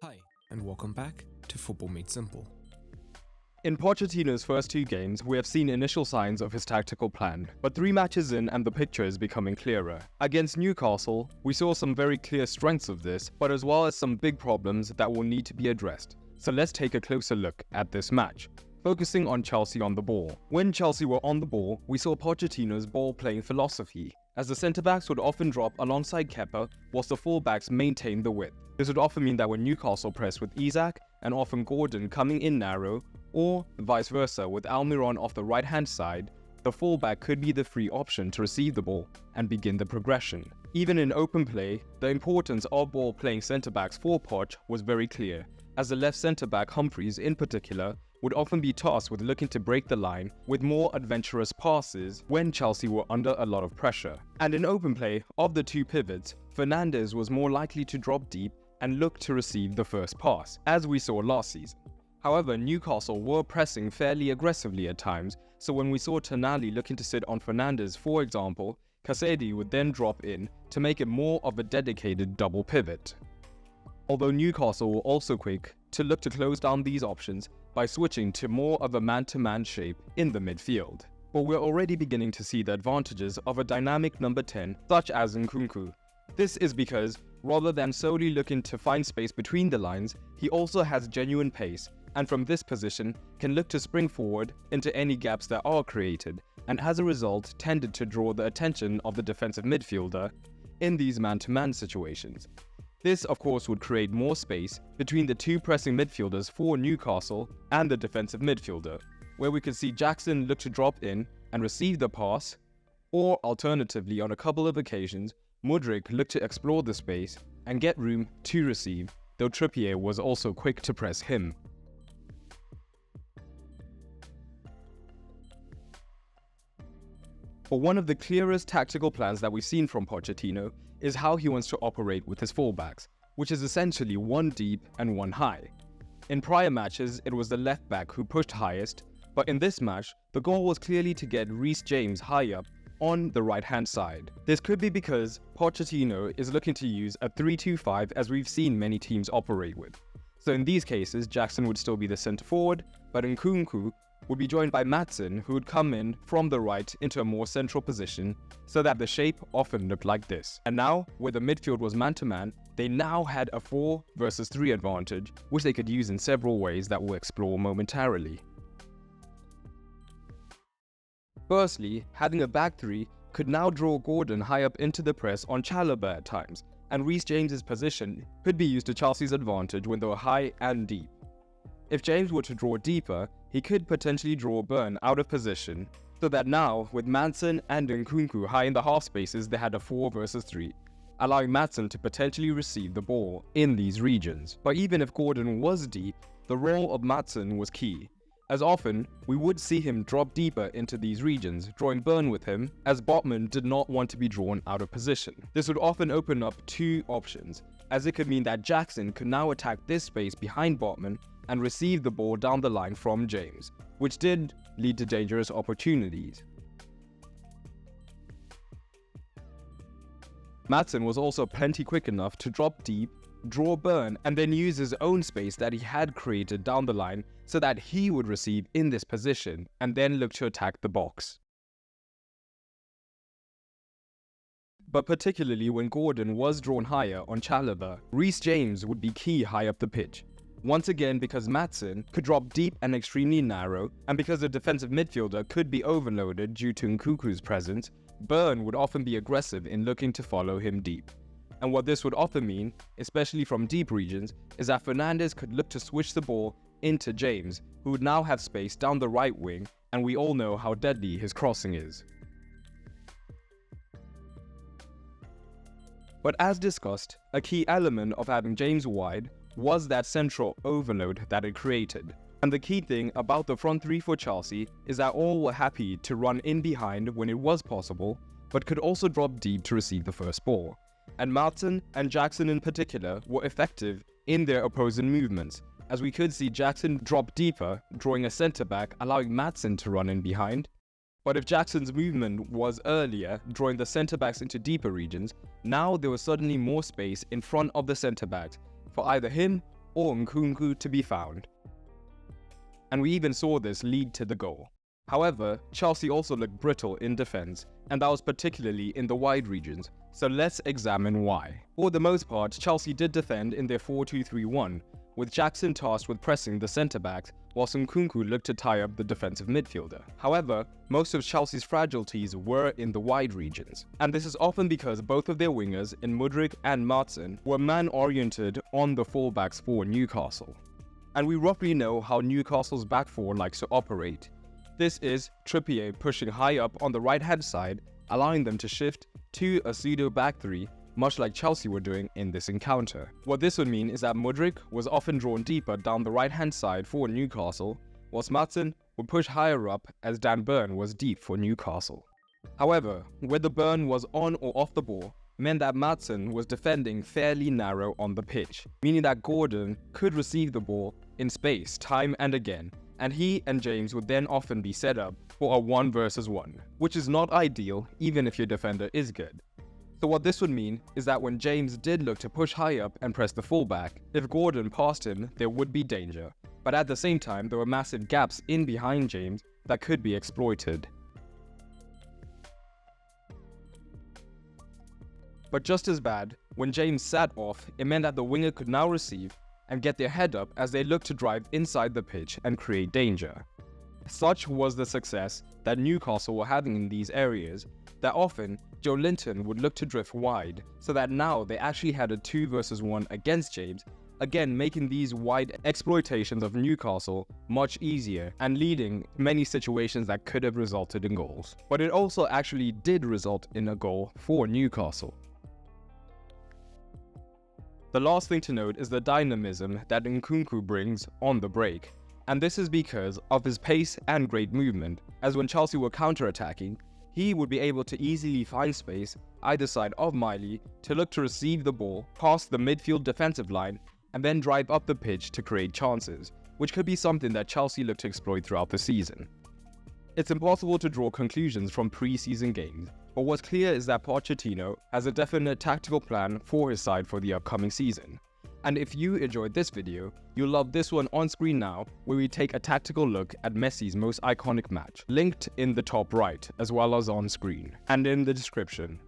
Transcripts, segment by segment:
Hi, and welcome back to Football Made Simple. In Pochettino's first two games, we have seen initial signs of his tactical plan, but 3 matches in and the picture is becoming clearer. Against Newcastle, we saw some very clear strengths of this, but as well as some big problems that will need to be addressed. So let's take a closer look at this match, focusing on Chelsea on the ball. When Chelsea were on the ball, we saw Pochettino's ball-playing philosophy, as the centre-backs would often drop alongside Kepa, whilst the full-backs maintained the width. This would often mean that when Newcastle pressed with Isak and often Gordon coming in narrow, or vice versa with Almiron off the right-hand side, the full-back could be the free option to receive the ball and begin the progression. Even in open play, the importance of ball-playing centre-backs for Poch was very clear, as the left centre-back Humphreys in particular would often be tasked with looking to break the line with more adventurous passes when Chelsea were under a lot of pressure. And in open play, of the two pivots, Fernandes was more likely to drop deep and look to receive the first pass, as we saw last season. However, Newcastle were pressing fairly aggressively at times, so when we saw Tonali looking to sit on Fernandes, for example, Casedi would then drop in to make it more of a dedicated double pivot. Although Newcastle were also quick to look to close down these options by switching to more of a man-to-man shape in the midfield. But we're already beginning to see the advantages of a dynamic number 10 such as Nkunku. This is because, rather than solely looking to find space between the lines, he also has genuine pace, and from this position can look to spring forward into any gaps that are created, and as a result tended to draw the attention of the defensive midfielder in these man-to-man situations. This of course would create more space between the two pressing midfielders for Newcastle and the defensive midfielder, where we could see Jackson look to drop in and receive the pass, or alternatively on a couple of occasions, Mudryk looked to explore the space and get room to receive, though Trippier was also quick to press him. But one of the clearest tactical plans that we've seen from Pochettino is how he wants to operate with his fullbacks, which is essentially one deep and one high. In prior matches, it was the left back who pushed highest, but in this match, the goal was clearly to get Reece James high up on the right-hand side. This could be because Pochettino is looking to use a 3-2-5 as we've seen many teams operate with. So in these cases, Jackson would still be the centre forward, but Nkunku would be joined by Maatsen, who would come in from the right into a more central position, so that the shape often looked like this. And now, where the midfield was man-to-man, they now had a 4 versus 3 advantage, which they could use in several ways that we'll explore momentarily. Firstly, having a back 3 could now draw Gordon high up into the press on Chalobah at times, and Reece James's position could be used to Chelsea's advantage when they were high and deep. If James were to draw deeper, he could potentially draw Burn out of position, so that now, with Maatsen and Nkunku high in the half spaces, they had a 4 versus 3, allowing Maatsen to potentially receive the ball in these regions. But even if Gordon was deep, the role of Maatsen was key, as often we would see him drop deeper into these regions, drawing Burn with him, as Botman did not want to be drawn out of position. This would often open up 2 options, as it could mean that Jackson could now attack this space behind Botman and receive the ball down the line from James, which did lead to dangerous opportunities. Maatsen was also plenty quick enough to drop deep, draw Burn, and then use his own space that he had created down the line so that he would receive in this position and then look to attack the box. But particularly when Gordon was drawn higher on Chalobah, Reece James would be key high up the pitch. Once again because Maatsen could drop deep and extremely narrow, and because the defensive midfielder could be overloaded due to Nkunku's presence, Burn would often be aggressive in looking to follow him deep. And what this would often mean, especially from deep regions, is that Fernandes could look to switch the ball into James, who would now have space down the right wing, and we all know how deadly his crossing is. But as discussed, a key element of having James wide was that central overload that it created. And the key thing about the front 3 for Chelsea is that all were happy to run in behind when it was possible, but could also drop deep to receive the first ball. And Maatsen and Jackson in particular were effective in their opposing movements, as we could see Jackson drop deeper, drawing a centre-back, allowing Maatsen to run in behind. But if Jackson's movement was earlier, drawing the centre-backs into deeper regions, now there was suddenly more space in front of the centre-backs for either him or Nkunku to be found. And we even saw this lead to the goal. However, Chelsea also looked brittle in defense, and that was particularly in the wide regions, so let's examine why. For the most part, Chelsea did defend in their 4-2-3-1, with Jackson tasked with pressing the centre-backs, whilst Nkunku looked to tie up the defensive midfielder. However, most of Chelsea's fragilities were in the wide regions, and this is often because both of their wingers, in Mudryk and Maatsen, were man-oriented on the fullbacks for Newcastle. And we roughly know how Newcastle's back four likes to operate. This is Trippier pushing high up on the right-hand side, allowing them to shift to a pseudo back three, much like Chelsea were doing in this encounter. What this would mean is that Mudryk was often drawn deeper down the right-hand side for Newcastle, whilst Maatsen would push higher up as Dan Burn was deep for Newcastle. However, whether Burn was on or off the ball meant that Maatsen was defending fairly narrow on the pitch, meaning that Gordon could receive the ball in space time and again, and he and James would then often be set up for a 1 versus 1, which is not ideal even if your defender is good. So what this would mean is that when James did look to push high up and press the fullback, if Gordon passed him, there would be danger. But at the same time, there were massive gaps in behind James that could be exploited. But just as bad, when James sat off, it meant that the winger could now receive and get their head up as they looked to drive inside the pitch and create danger. Such was the success that Newcastle were having in these areas, that often Joe Linton would look to drift wide, so that now they actually had a 2 versus 1 against James, again making these wide exploitations of Newcastle much easier and leading many situations that could have resulted in goals. But it also actually did result in a goal for Newcastle. The last thing to note is the dynamism that Nkunku brings on the break, and this is because of his pace and great movement, as when Chelsea were counter-attacking, he would be able to easily find space either side of Miley to look to receive the ball past the midfield defensive line and then drive up the pitch to create chances, which could be something that Chelsea looked to exploit throughout the season. It's impossible to draw conclusions from pre-season games, but what's clear is that Pochettino has a definite tactical plan for his side for the upcoming season. And if you enjoyed this video, you'll love this one on screen now, where we take a tactical look at Messi's most iconic match, linked in the top right as well as on screen, and in the description.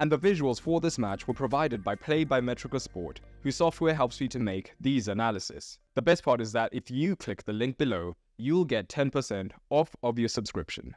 And the visuals for this match were provided by Play by Metrica Sport, whose software helps you to make these analysis. The best part is that if you click the link below, you'll get 10% off of your subscription.